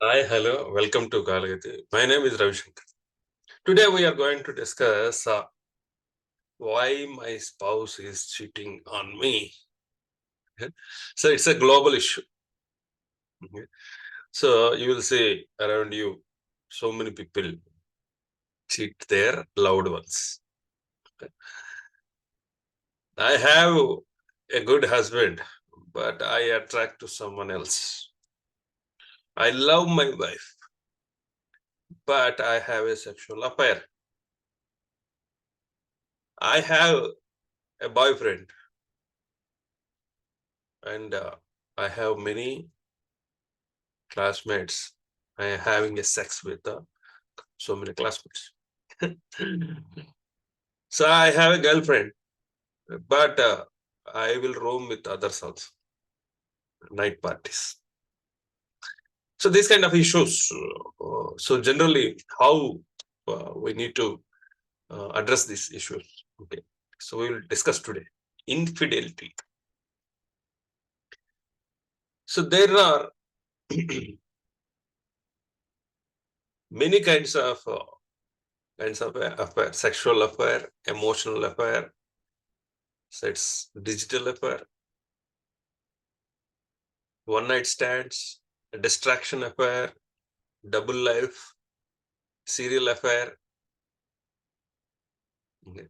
Hi, hello, welcome to Kalagati. My name is Ravi Shankar. Today we are going to discuss why my spouse is cheating on me. So it's a global issue. Okay. So you will see around you, so many people cheat their loved ones. I have a good husband, but I attract to someone else. I love my wife, but I have a sexual affair. I have a boyfriend, and I have many classmates. I am having a sex with so many classmates. So I have a girlfriend, but I will roam with others also, night parties. So these kind of issues. So generally, how we need to address these issues. Okay. So we will discuss today infidelity. So there are many kinds of affair, sexual affair, emotional affair, so it's digital affair, one night stands, a distraction affair, double life, serial affair. Okay.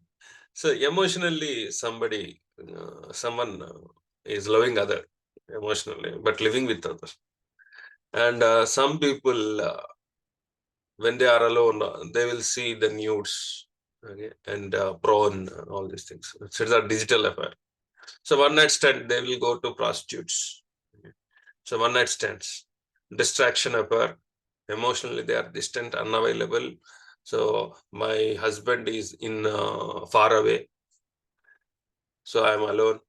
So emotionally, someone is loving other emotionally, but living with others. And some people, when they are alone, they will see the nudes, okay, and porn, all these things. So it's a digital affair. So one night stand, they will go to prostitutes. Okay. So one night stands, distraction affair. Emotionally, they are distant, unavailable. So my husband is in far away, so I'm alone.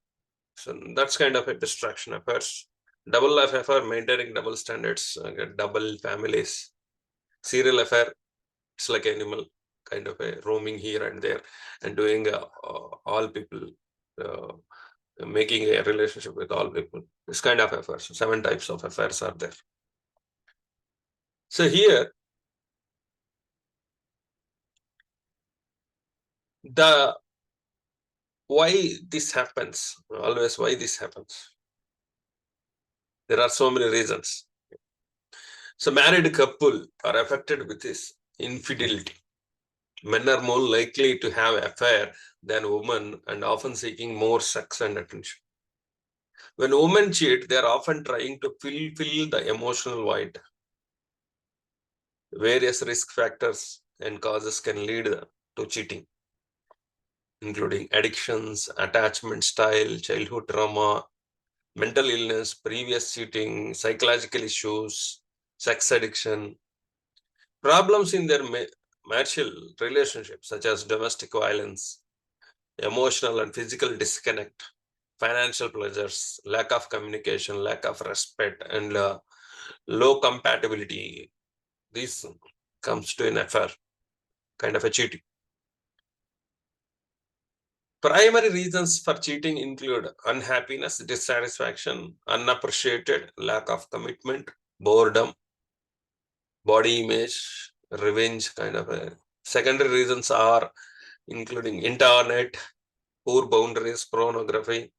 So that's kind of a distraction affairs. Double life affair, maintaining double standards, double families. Serial affair, it's like animal, kind of a roaming here and there and doing all people, uh, making a relationship with all people. This kind of affairs. 7 types of affairs are there. So here, the why this happens, always why this happens. There are so many reasons. So married couple are affected with this infidelity. Men are more likely to have affair than women and often seeking more sex and attention. When women cheat, they are often trying to fill the emotional void. Various risk factors and causes can lead to cheating, including addictions, attachment style, childhood trauma, mental illness, previous cheating, psychological issues, sex addiction, problems in their marital relationships, such as domestic violence, emotional and physical disconnect, financial pleasures, lack of communication, lack of respect, and low compatibility. This comes to an affair, kind of a cheating. Primary reasons for cheating include unhappiness, dissatisfaction, unappreciated, lack of commitment, boredom, body image, revenge, kind of a. Secondary reasons are including internet, poor boundaries, pornography.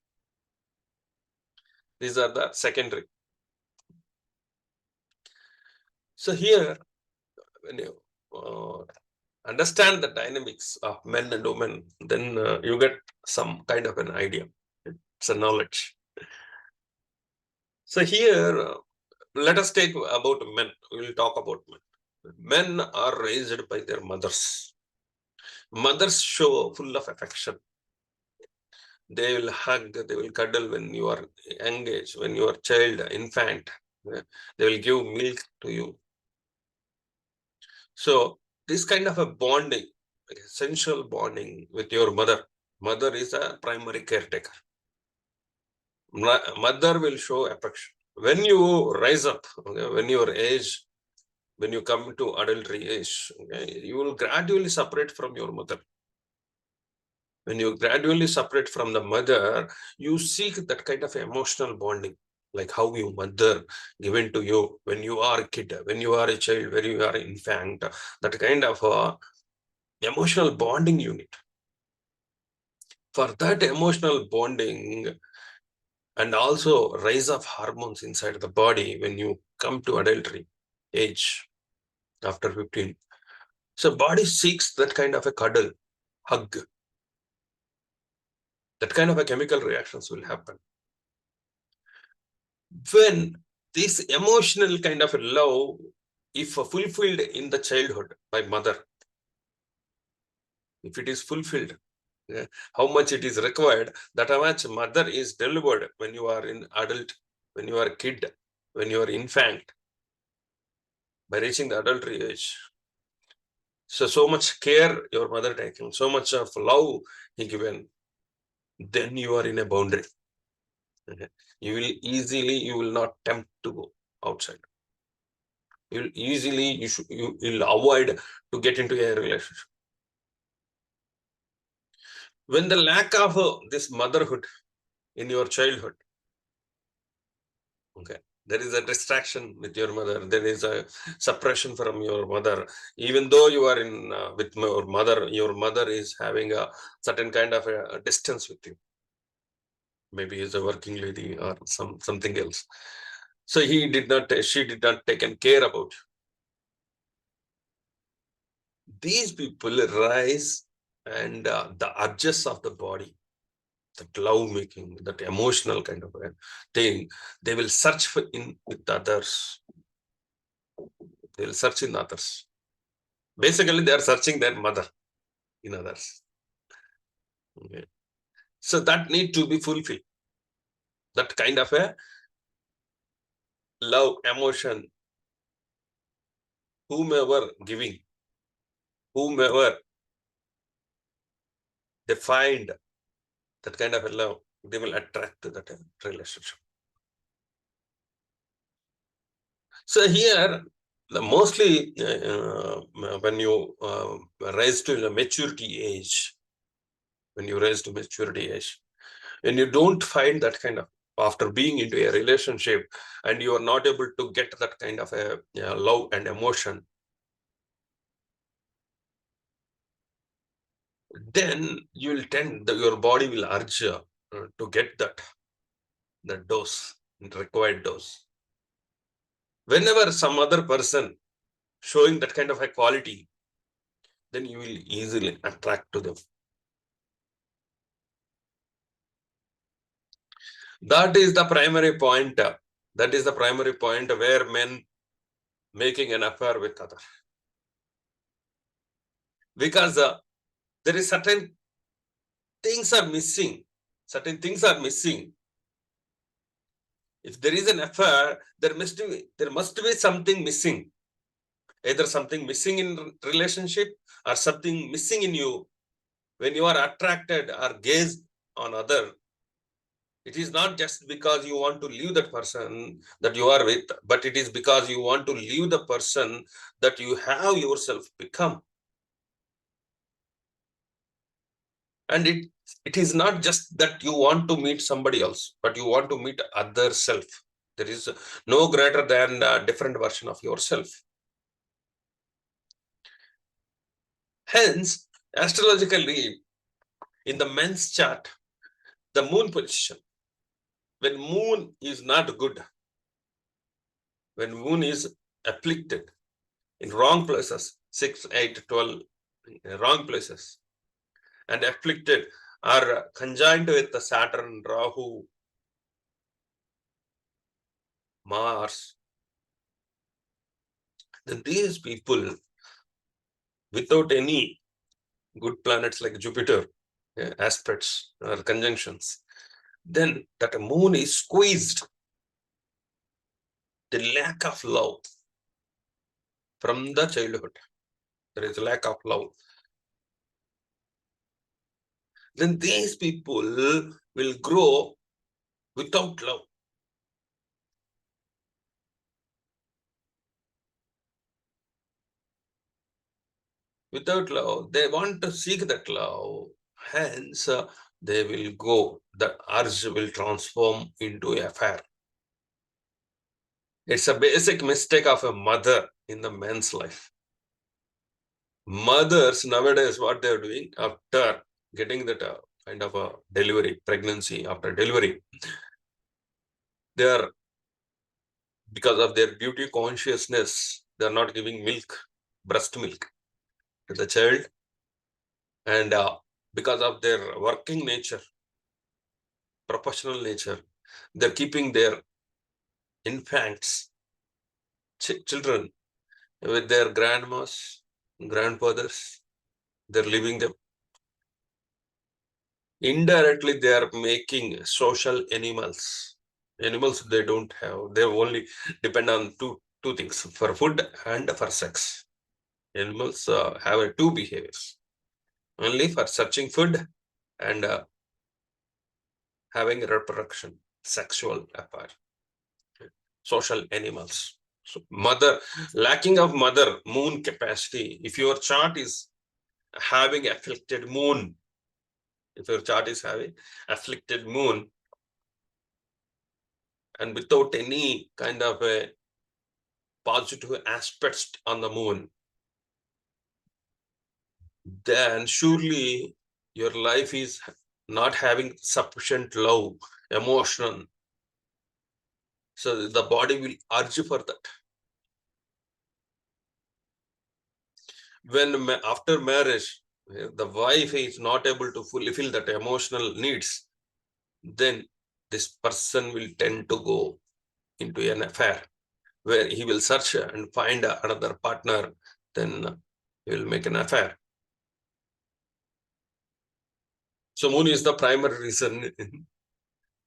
These are the secondary. So here, when you understand the dynamics of men and women, then you get some kind of an idea. It's a knowledge. So here, let us take about men. We will talk about men. Men are raised by their mothers. Mothers show full of affection. They will hug, they will cuddle when you are engaged, when you are child, infant. They will give milk to you. So this kind of a bonding, essential bonding with your mother. Mother is a primary caretaker. Mother will show affection. When you rise up, okay, when your age, when you come to adultery age, okay, you will gradually separate from your mother. When you gradually separate from the mother, you seek that kind of emotional bonding. like how your mother given to you when you are a kid, when you are a child, when you are an infant, that kind of emotional bonding unit. For that emotional bonding and also rise of hormones inside the body when you come to adultery age after 15. So body seeks that kind of a cuddle, hug. That kind of a chemical reactions will happen. When this emotional kind of a love, if fulfilled in the childhood by mother, if it is fulfilled, how much it is required, that how much mother is delivered when you are in adult, when you are a kid, when you are infant, by reaching the adultery age. So much care your mother taking, so much of love he given, then you are in a boundary. You will easily, you will not tempt to go outside. You will easily, you will avoid to get into a relationship. When the lack of this motherhood in your childhood, okay, there is a distraction with your mother, there is a suppression from your mother. Even though you are in with your mother is having a certain kind of a distance with you. Maybe he's a working lady or something else. So she did not take care about you. These people rise and the urges of the body, that love making, that emotional kind of a thing, they will search for in with others. They will search in others. Basically, they are searching their mother in others. Okay. So that need to be fulfilled. That kind of a love, emotion, whomever giving, whomever they find that kind of a love, they will attract to that relationship. So here, mostly when you rise to the maturity age, when you rise to maturity age, when you don't find that kind of, after being into a relationship and you are not able to get that kind of a love and emotion, then you will tend, your body will urge to get the dose, required dose. Whenever some other person showing that kind of a quality, then you will easily attract to them. That is the primary point. That is the primary point where men making an affair with other. Because there is certain things are missing. Certain things are missing. If there is an affair, there must be something missing. Either something missing in relationship or something missing in you. When you are attracted or gazed on other, it is not just because you want to leave that person that you are with, but it is because you want to leave the person that you have yourself become. And it is not just that you want to meet somebody else, but you want to meet other self. There is no greater than a different version of yourself. Hence, astrologically, in the men's chart, the moon position, when moon is not good, when moon is afflicted in wrong places, 6, 8, 12, wrong places, and afflicted are conjoined with the Saturn, Rahu, Mars, then these people, without any good planets like Jupiter, aspects or conjunctions, then that moon is squeezed. The lack of love from the childhood, there is a lack of love. Then these people will grow without love. Without love, they want to seek that love. Hence, they will go, the urge will transform into affair. It's a basic mistake of a mother in the man's life. Mothers nowadays, what they're doing after getting that kind of a delivery, pregnancy, after delivery, they are, because of their beauty consciousness, they are not giving milk, breast milk to the child. And because of their working nature, professional nature, they're keeping their infants, children, with their grandmas, grandfathers. They're leaving them. Indirectly, they are making social animals. Animals they don't have. They only depend on two things: for food and for sex. Animals have two behaviors: only for searching food and having reproduction, sexual affair. Social animals. So mother, lacking of mother moon capacity. If your chart is having afflicted moon, if your chart is having afflicted moon, and without any kind of a positive aspects on the moon, then surely your life is not having sufficient love, emotion. So the body will urge for that. When after marriage, the wife is not able to fulfill that emotional needs, then this person will tend to go into an affair where he will search and find another partner, then he will make an affair. So moon is the primary reason in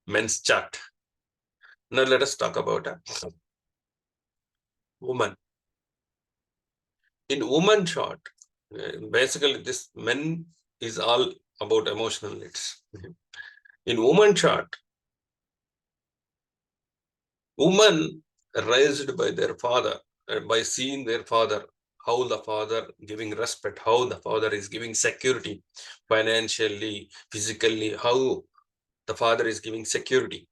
men's chart. Now let us talk about a woman. In woman chart, basically this men is all about emotional needs. In woman chart, women raised by their father, by seeing their father, how the father giving respect, how the father is giving security, financially, physically, how the father is giving security.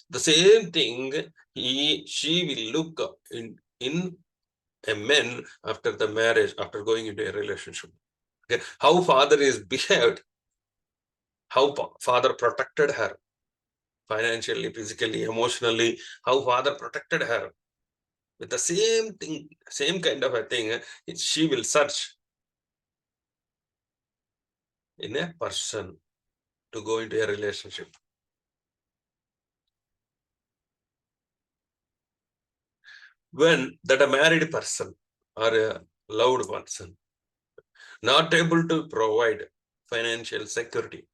The same thing she will look in a man after the marriage, after going into a relationship. Okay? How father is behaved, how father protected her financially, physically, emotionally, how father protected her. With the same thing, same kind of a thing, she will search in a person to go into a relationship. When that a married person or a loved person not able to provide financial security,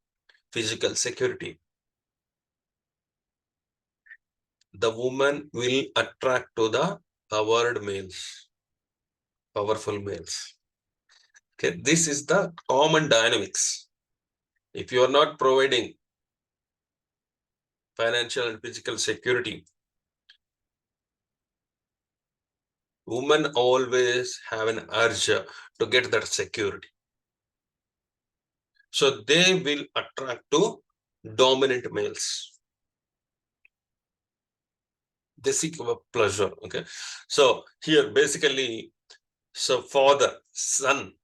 physical security, the woman will attract to the powered males, powerful males. Okay, this is the common dynamics. If you are not providing financial and physical security, women always have an urge to get that security. So they will attract to dominant males. They seek pleasure. Okay. So here basically, so father, son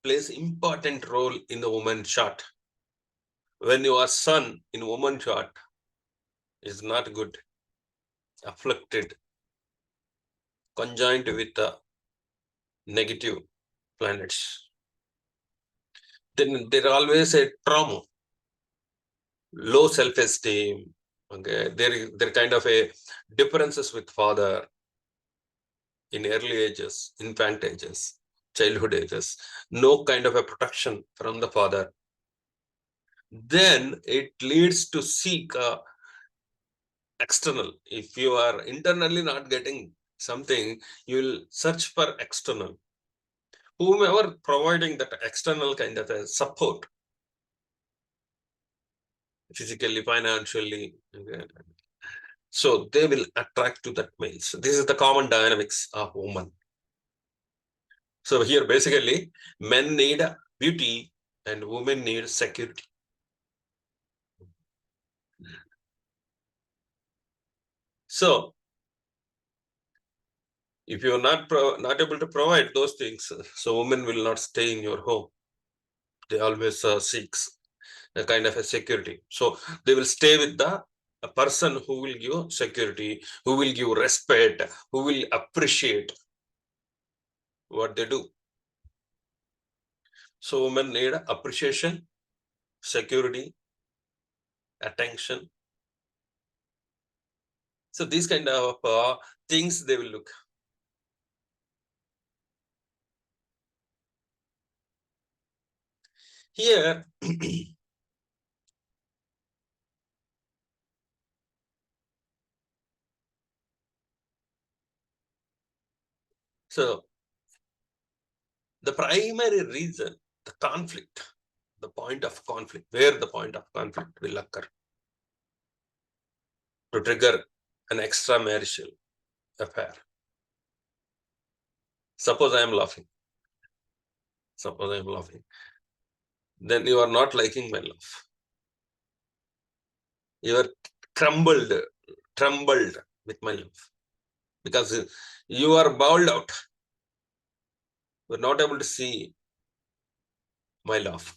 plays important role in the woman chart. When your son in woman chart is not good, afflicted, conjoined with the negative planets, then there always a trauma, low self-esteem. Okay, there kind of a differences with father in early ages, infant ages, childhood ages, no kind of a protection from the father. Then it leads to seek external. If you are internally not getting something, you will search for external. Whomever providing that external kind of a support, physically, financially, okay. So they will attract to that male. So this is the common dynamics of woman. So here basically men need beauty and women need security. So if you are not able to provide those things, so women will not stay in your home. They always seeks a kind of a security. So they will stay with the a person who will give security, who will give respect, who will appreciate what they do. So women need appreciation, security, attention. So these kind of things they will look. Here, so the primary reason, the conflict, the point of conflict, where the point of conflict will occur to trigger an extramarital affair. Suppose I am laughing. Suppose I am laughing. Then you are not liking my laugh. You are trembled with my laugh because you are bowled out. You are not able to see my laugh.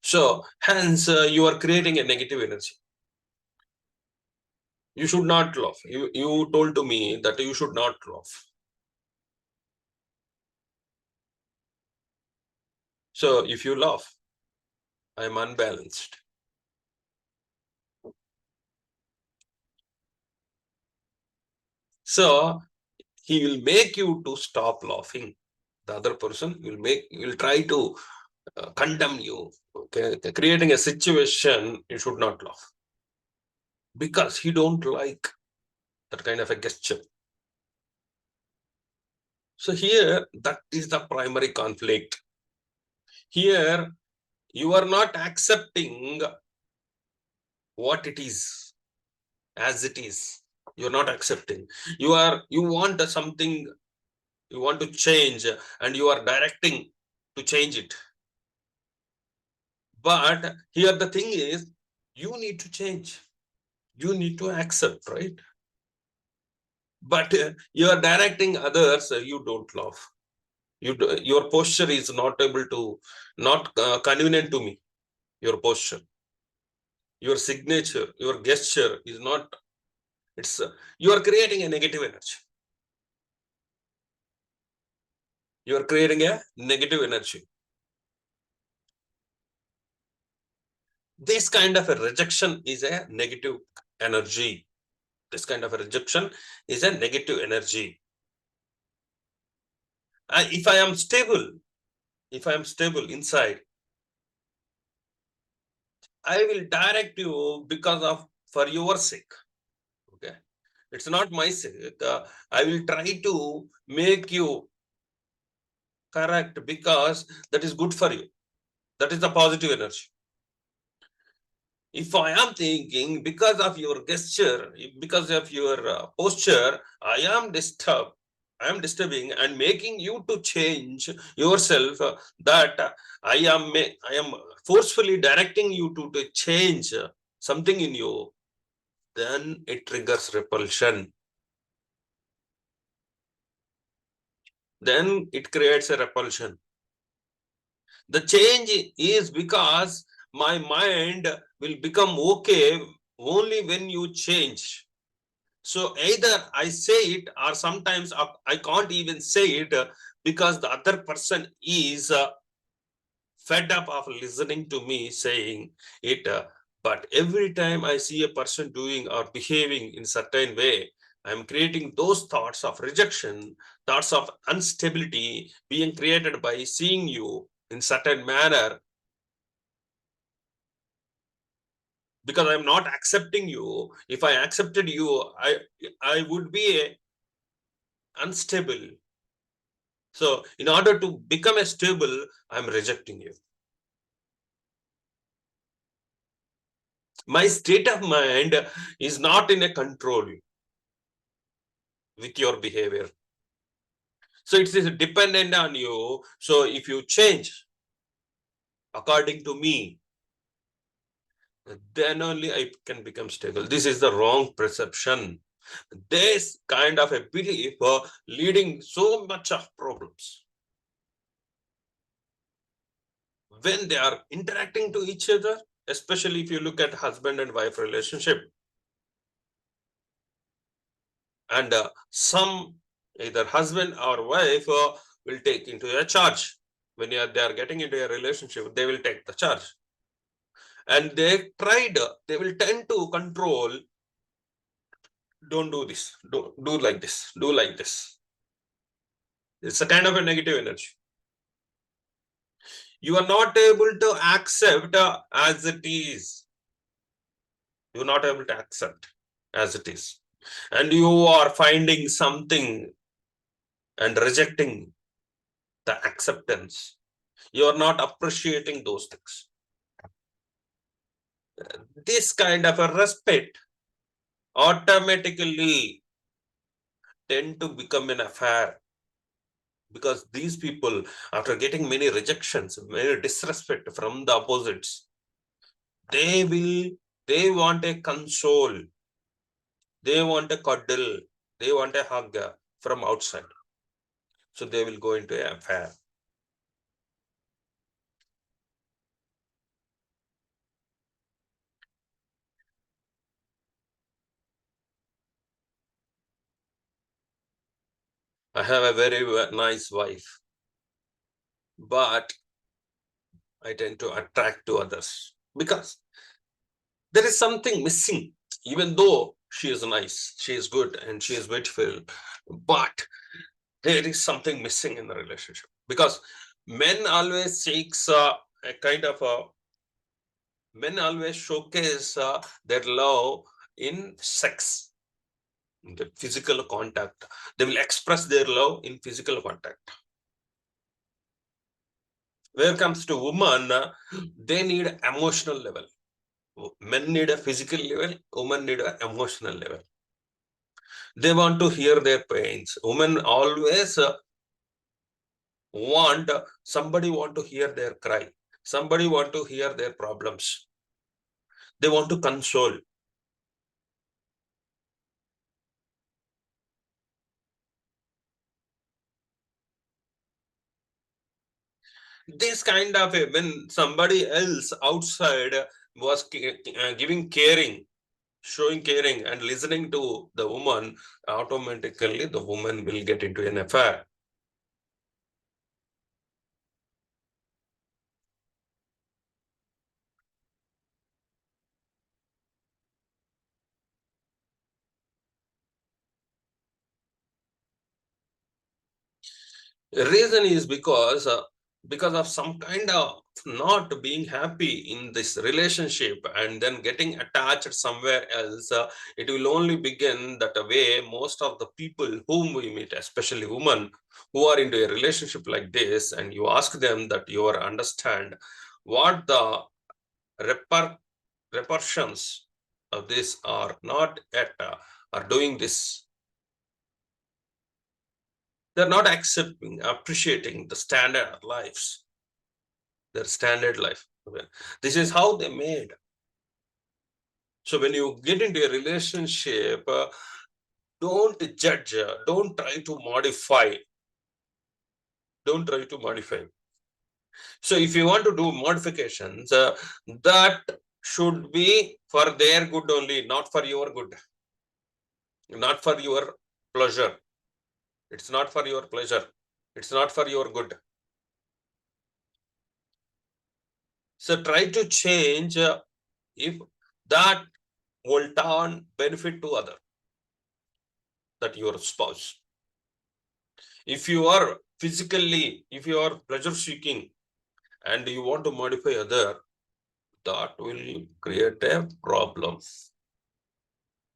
So hence you are creating a negative energy. You should not laugh. You told to me that you should not laugh. So if you laugh, I am unbalanced. So he will make you to stop laughing. The other person will try to condemn you, okay? Creating a situation you should not laugh because he don't like that kind of a gesture. So here, that is the primary conflict. Here, you are not accepting what it is as it is. You're not accepting. You want something, you want to change, and you are directing to change it. But here the thing is, you need to change. You need to accept, right? But you are directing others, you don't laugh. Your posture is not able to, not convenient to me. Your posture, your signature, your gesture is not, it's, you are creating a negative energy. You are creating a negative energy. This kind of a rejection is a negative energy. This kind of a rejection is a negative energy. If I am stable inside, I will direct you because of, for your sake. Okay. It's not my sake. I will try to make you correct because that is good for you. That is the positive energy. If I am thinking because of your gesture, because of your posture, I am disturbing and making you to change yourself, that I am forcefully directing you to change something in you, then it triggers repulsion. Then it creates a repulsion. The change is because my mind will become okay only when you change. So either I say it, or sometimes I can't even say it because the other person is fed up of listening to me saying it. But every time I see a person doing or behaving in certain way, I'm creating those thoughts of rejection, thoughts of instability being created by seeing you in certain manner, because I'm not accepting you. If I accepted you, I would be unstable. So in order to become a stable, I'm rejecting you. My state of mind is not in a control with your behavior. So it is dependent on you. So if you change according to me, then only I can become stable. This is the wrong perception. This kind of a belief leading so much of problems. When they are interacting to each other, especially if you look at husband and wife relationship, and some either husband or wife will take into a charge. When they are getting into a relationship, they will take the charge, and they will tend to control. Don't do this, do like this, do like this. It's a kind of a negative energy. You are not able to accept as it is. You're not able to accept as it is, and you are finding something and rejecting the acceptance. You are not appreciating those things. This kind of a respect automatically tend to become an affair, because these people, after getting many rejections, many disrespect from the opposites, they want a console, they want a cuddle, they want a hug from outside. So they will go into an affair. I have a very nice wife, but I tend to attract to others because there is something missing. Even though she is nice, she is good, and she is beautiful, but there is something missing in the relationship, because men always seeks a kind of a men always showcase their love in sex, in the physical contact. They will express their love in physical contact. Where it comes to women, they need emotional level. Men need a physical level, women need an emotional level. They want to hear their pains. Women always somebody want to hear their cry. Somebody want to hear their problems. They want to console. This kind of when somebody else outside was giving caring, showing caring and listening to the woman, automatically the woman will get into an affair. The reason is because of some kind of not being happy in this relationship and then getting attached somewhere else. It will only begin that way. Most of the people whom we meet, especially women who are into a relationship like this, and you ask them that you are understand what the repercussions of this are not at are doing this. They're not accepting, appreciating the standard lives, their standard life. This is how they made. So when you get into a relationship, don't judge, don't try to modify. Don't try to modify. So if you want to do modifications, that should be for their good only, not for your good, not for your pleasure. It's not for your pleasure. It's not for your good. So try to change if that will turn benefit to other, that your spouse. If you are physically, if you are pleasure seeking and you want to modify other, that will create a problem.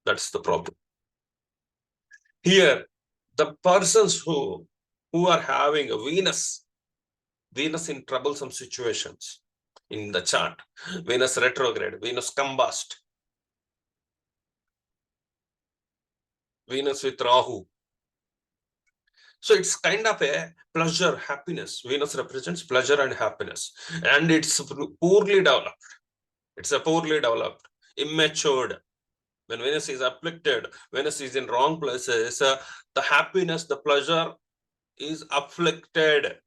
That's the problem. Here, the persons who are having a Venus in troublesome situations in the chart, Venus retrograde, Venus combust, Venus with Rahu. So it's kind of a pleasure, happiness. Venus represents pleasure and happiness, and it's poorly developed. It's a poorly developed, immatured When Venus is afflicted, Venus is in wrong places, the happiness, the pleasure is afflicted.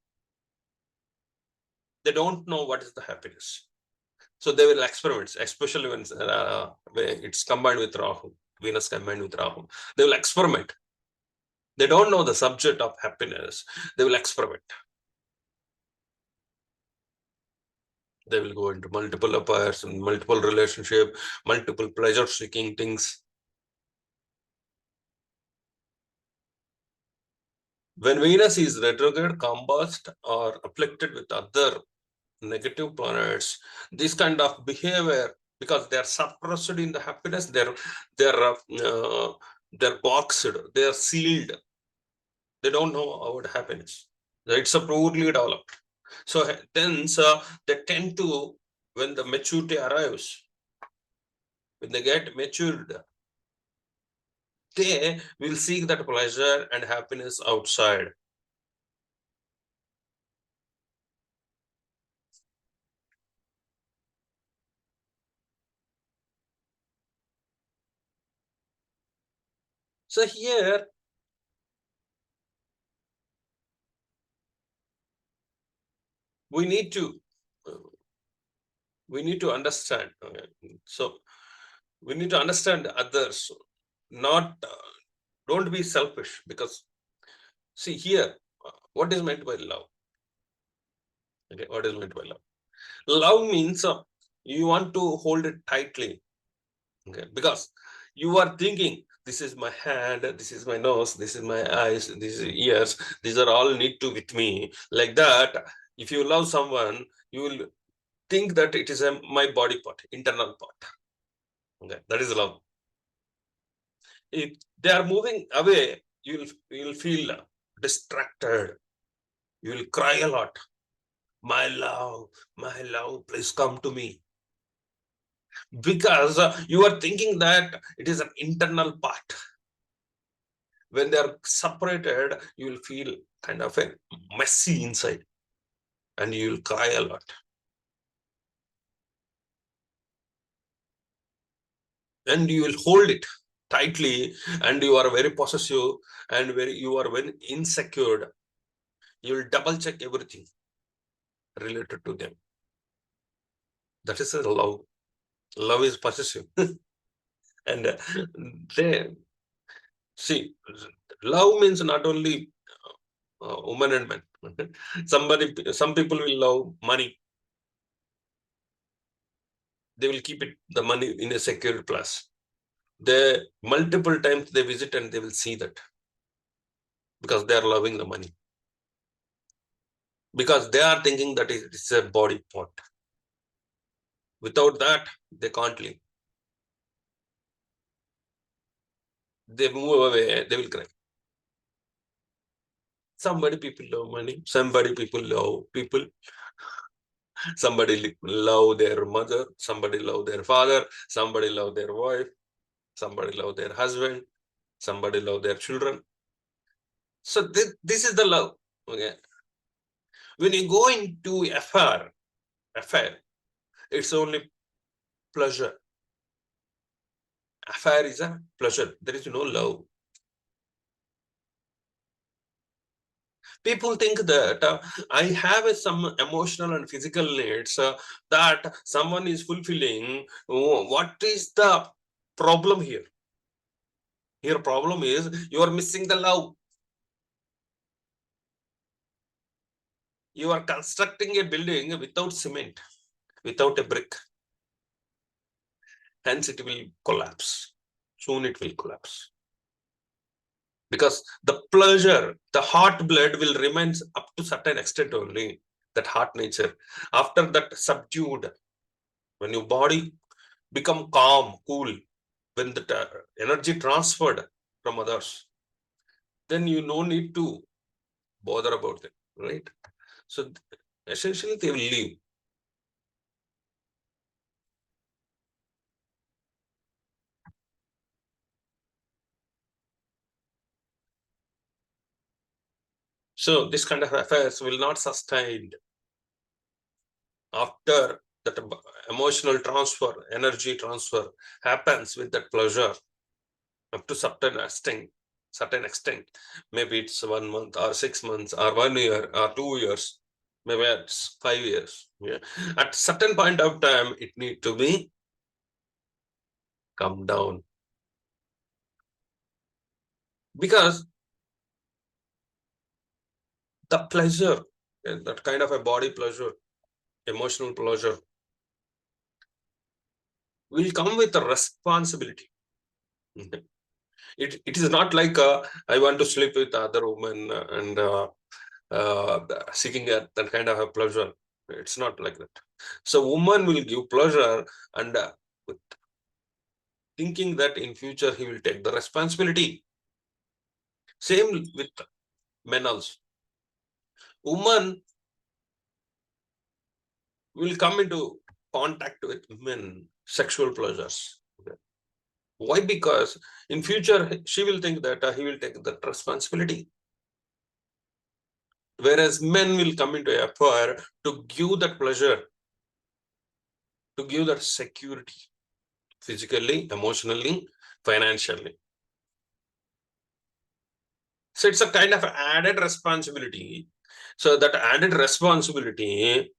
They don't know what is the happiness. So they will experiment, especially when it's combined with Rahu, Venus combined with Rahu. They will experiment. They don't know the subject of happiness. They will experiment. They will go into multiple affairs and multiple relationship, multiple pleasure-seeking things. When Venus is retrograde, combust, or afflicted with other negative planets, this kind of behavior, because they are suppressed in the happiness, they're boxed, they are sealed. They don't know about happiness. It's a poorly developed. So then they tend to, when the maturity arrives, when they get matured, they will seek that pleasure and happiness outside. So here, we need to understand. So we need to understand others, not don't be selfish, because see here, what is meant by love? Okay, what is meant by love? Love means you want to hold it tightly. Okay, because you are thinking, this is my hand, this is my nose, this is my eyes, this is ears, these are all need to with me. Like that, if you love someone, you will think that it is my body part, internal part. Okay, that is love. If they are moving away, you'll feel distracted. You will cry a lot. My love, please come to me. Because you are thinking that it is an internal part. When they are separated, you will feel kind of a messy inside, and you will cry a lot. And you will hold it tightly, and you are very possessive, and you are very insecure. You will double check everything related to them. That is a love. Love is possessive. And they see, love means not only woman and man. Some people will love money. They will keep it, the money, in a secure place. They multiple times they visit and they will see that, because they are loving the money, because they are thinking that it's a body part. Without that, they can't live. They move away, they will cry. Somebody people love money, somebody people love people, somebody love their mother, somebody love their father, somebody love their wife, somebody love their husband, somebody love their children. So this is the love. Okay. When you go into affair, it's only pleasure. Affair is a pleasure. There is no love. People think that I have some emotional and physical needs that someone is fulfilling. What is the problem here? Here problem is you are missing the love. You are constructing a building without cement, without a brick. Hence it will collapse. Soon it will collapse. Because the pleasure, the heart blood will remain up to certain extent only, that heart nature. After that, subdued. When your body become calm, cool, when the energy transferred from others, then you no need to bother about them, right? So essentially they will leave. So this kind of affairs will not sustain after that. emotional transfer, energy transfer happens with that pleasure up to certain extent. Maybe it's 1 month or 6 months or 1 year or 2 years, maybe it's 5 years. Yeah. At certain point of time, it need to be come down, because the pleasure, that kind of a body pleasure, emotional pleasure, will come with a responsibility. It is not like I want to sleep with other women and seeking that kind of a pleasure. It's not like that. So woman will give pleasure and with thinking that in future he will take the responsibility. Same with men also. Woman will come into contact with men, sexual pleasures. Why? Because in future she will think that he will take that responsibility. Whereas men will come into affair to give that pleasure, to give that security, physically, emotionally, financially. So it's a kind of added responsibility. So that added responsibility,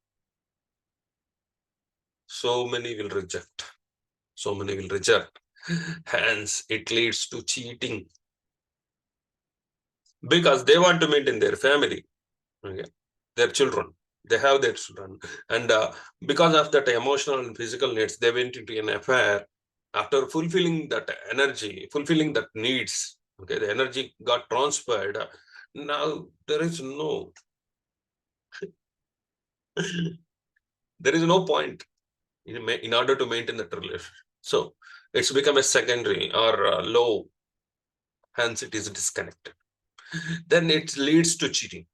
so many will reject. So many will reject. Hence, it leads to cheating, because they want to maintain their family, okay, their children. They have their children, and because of that emotional and physical needs, they went into an affair. After fulfilling that energy, fulfilling that needs, okay, the energy got transferred. Now there is no there is no point in order to maintain that relationship. So it's become a secondary or low, hence it is disconnected. Then it leads to cheating.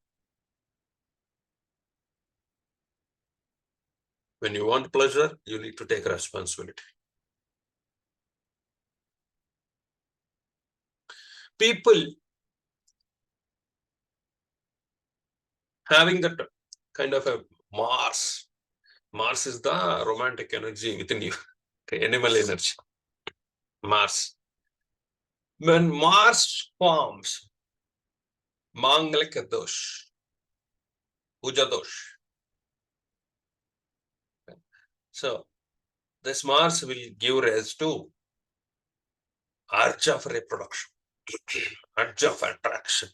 When you want pleasure, you need to take responsibility. People having that kind of a Mars. Mars is the romantic energy within you, okay, animal energy. Mars. When Mars forms, Mangalika dosh, Puja dosh. So this Mars will give rise to urge of reproduction, urge of attraction.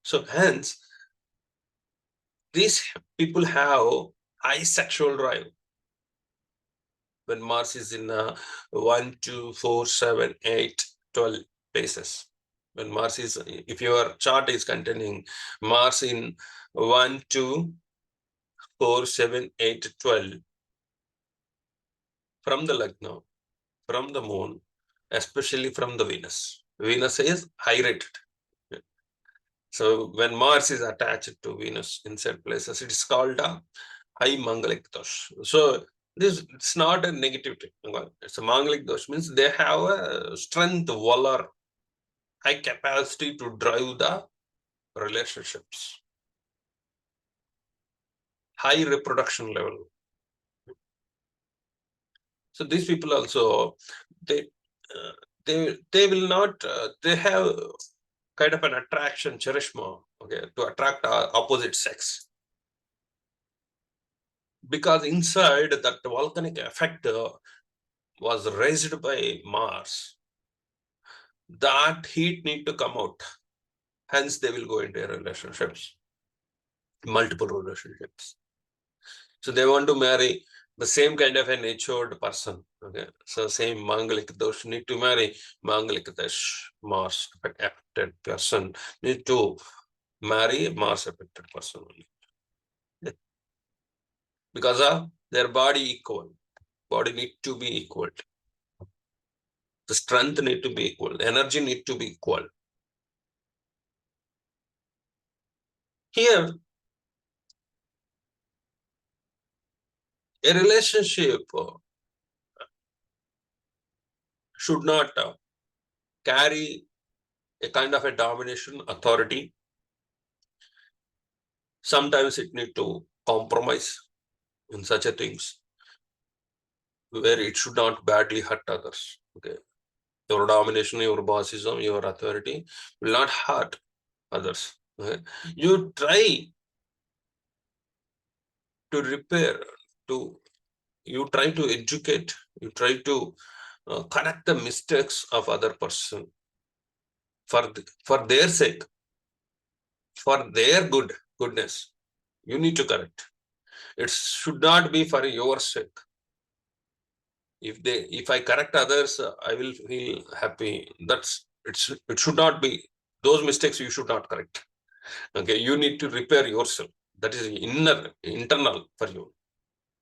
So hence, these people have high sexual drive when Mars is in 1, 2, 4, 7, 8, 12 places. When Mars is, if your chart is containing Mars in 1, 2, 4, 7, 8, 12, from the Lagna, from the moon, especially from the Venus. Venus is high rated. So when Mars is attached to Venus in certain places, it is called a high Mangalik dosh. So this, it's not a negative thing. It's a Mangalik dosh, means they have a strength, valor, high capacity to drive the relationships, high reproduction level. So these people also, they uh, they will not they have kind of an attraction, charishma, okay, to attract opposite sex, because inside that volcanic effect was raised by Mars. That heat need to come out. Hence, they will go into relationships, multiple relationships. So they want to marry the same kind of a natured person. Okay, so same Mangalik dosh need to marry Mangalik dosh, Mars affected person need to marry Mars affected person only, because of their body equal. Body need to be equal. The strength need to be equal. The energy need to be equal. Here, a relationship should not carry a kind of a domination, authority. Sometimes it need to compromise in such a things. where it should not badly hurt others. Okay, your domination, your bossism, your authority will not hurt others. Okay? You try to repair, to you try to educate, you try to correct the mistakes of other person for their sake, for their goodness. You need to correct. It should not be for your sake. If I correct others, I will feel happy. It should not be those mistakes. You should not correct. Okay, you need to repair yourself. That is internal for you.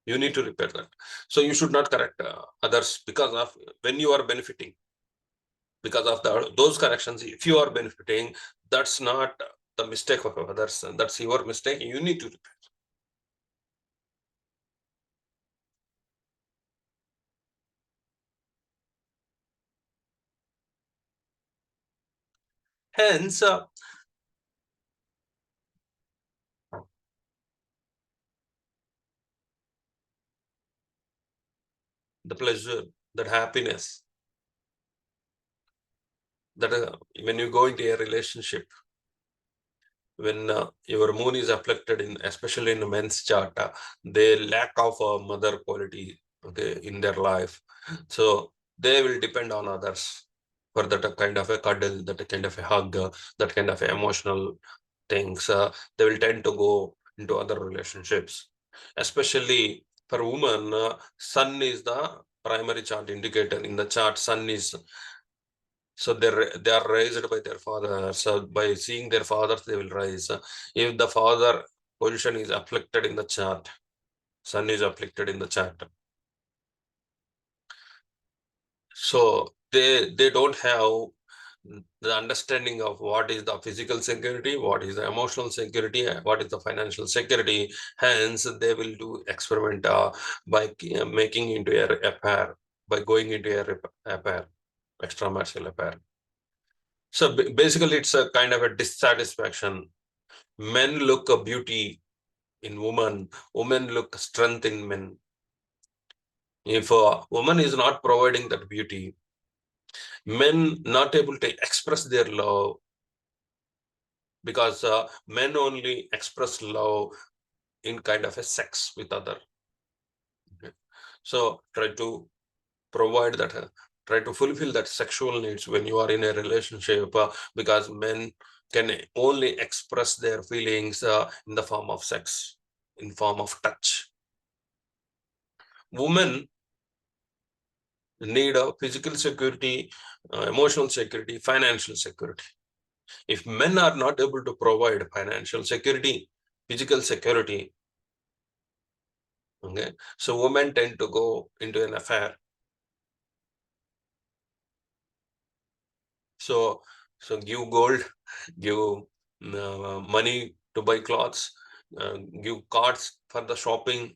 You need to repair that. So you should not correct others because of when you are benefiting. Because of those corrections, if you are benefiting, that's not the mistake of others. That's your mistake. You need to repair. Hence, the pleasure, that happiness, that when you go into a relationship, when your moon is afflicted in, especially in the men's chart, they lack of mother quality, okay, in their life. So they will depend on others for that kind of a cuddle, that kind of a hug, that kind of emotional things. They will tend to go into other relationships. Especially for women, sun is the primary chart indicator. In the chart, sun is, so they are raised by their father. So by seeing their fathers, they will rise. If the father position is afflicted in the chart, sun is afflicted in the chart, so they don't have the understanding of what is the physical security, what is the emotional security, what is the financial security. Hence, they will do experiment by making into a pair, by going into a pair, extramarital affair. So basically, it's a kind of a dissatisfaction. Men look a beauty in women, women look strength in men. If a woman is not providing that beauty, men not able to express their love, because men only express love in kind of a sex with other. Okay. So try to provide that, try to fulfill that sexual needs when you are in a relationship, because men can only express their feelings in the form of sex, in form of touch. Women need a physical security, emotional security, financial security. If men are not able to provide financial security, physical security, okay, so women tend to go into an affair. So, so give gold, give money to buy clothes, give cards for the shopping,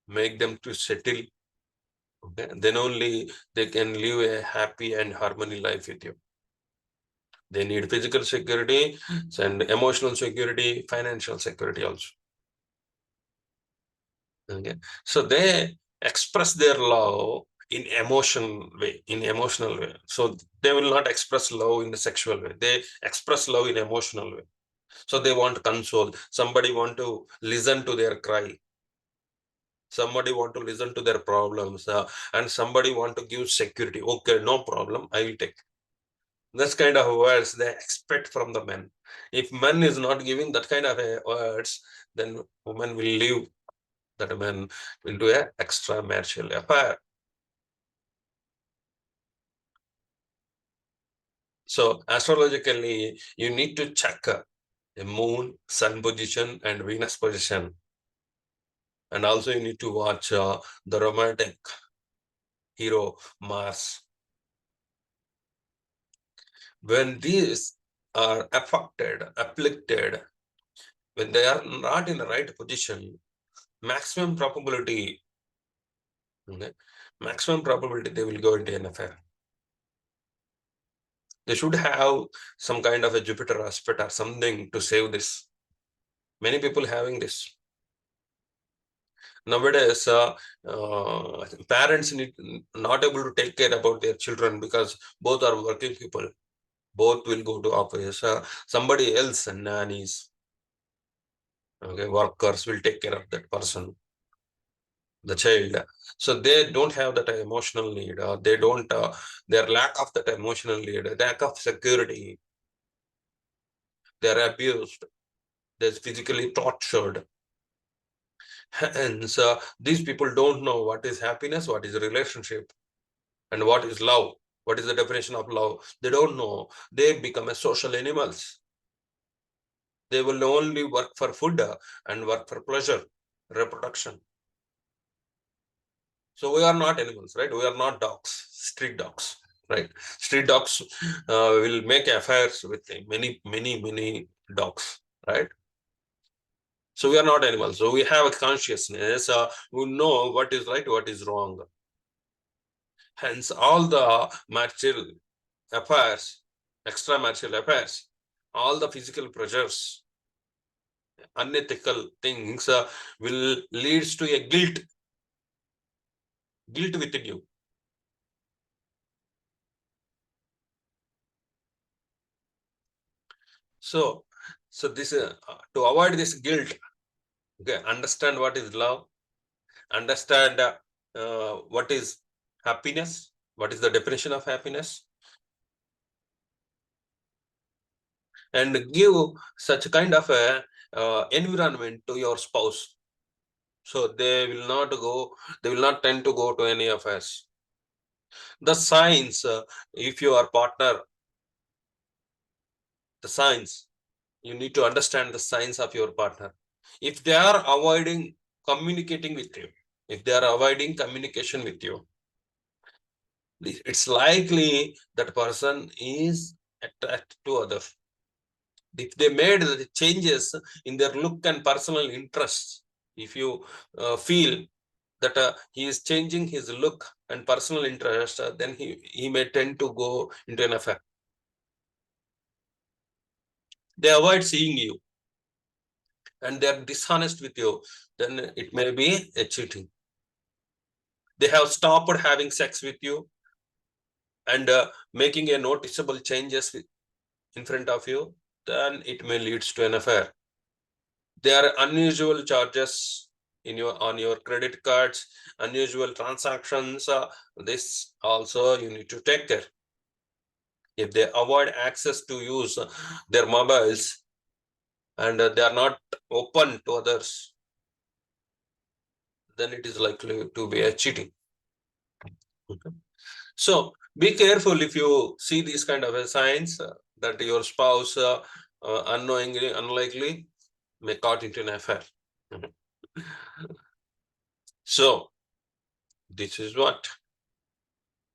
make them to settle. Okay, then only they can live a happy and harmony life with you. They need physical security and emotional security, financial security also. Okay, so they express their love in emotional way. So they will not express love in the sexual way. They express love in emotional way. So they want console. Somebody want to listen to their cry. Somebody want to listen to their problems, and somebody want to give security. Okay, no problem, I will take. That's kind of words they expect from the men. If men is not giving that kind of words, then women will leave that man will do a extramarital affair. So astrologically, you need to check the moon, sun position, and Venus position. And also you need to watch the romantic hero Mars. When these are afflicted, when they are not in the right position, maximum probability, okay, maximum probability they will go into an affair. They should have some kind of a Jupiter aspect or something to save this. Many people having this. Nowadays, parents not able to take care about their children because both are working people. Both will go to office. Somebody else, nannies, okay, workers will take care of that person, the child. So they don't have that emotional need. They don't. Their lack of that emotional need, lack of security. They are abused. They're physically tortured. And so these people don't know what is happiness, what is a relationship, and what is love. What is the definition of love? They don't know. They become a social animals. They will only work for food and work for pleasure, reproduction. So we are not animals, right? We are not dogs, street dogs, right? Street dogs will make affairs with many dogs, right? So we are not animals. So we have a consciousness. We know what is right, what is wrong. Hence, all the marital affairs, extramarital affairs, all the physical pressures, unethical things will leads to a guilt within you. So, this to avoid this guilt, okay, understand what is love, understand what is happiness, what is the definition of happiness, and give such kind of a environment to your spouse, so they will not tend to go to any affairs. The signs, if you are partner, the signs, you need to understand the signs of your partner. If they are avoiding communicating with you, if they are avoiding communication with you, it's likely that person is attracted to others. If they made the changes in their look and personal interests, if you feel that he is changing his look and personal interest, then he may tend to go into an affair. They avoid seeing you and they are dishonest with you, then it may be a cheating. They have stopped having sex with you and making a noticeable changes in front of you, then it may leads to an affair. There are unusual charges on your credit cards, unusual transactions. This also you need to take care. If they avoid access to use their mobiles and they are not open to others, then it is likely to be a cheating. Okay. So be careful if you see these kind of signs that your spouse unknowingly, unlikely may caught into an affair. So this is what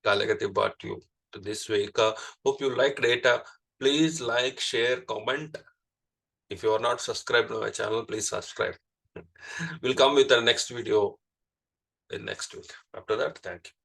Kalagati brought you to this week. Hope you liked it. Please like, share, comment. If you are not subscribed to my channel, please subscribe. We'll come with the next video in next week. After that, thank you.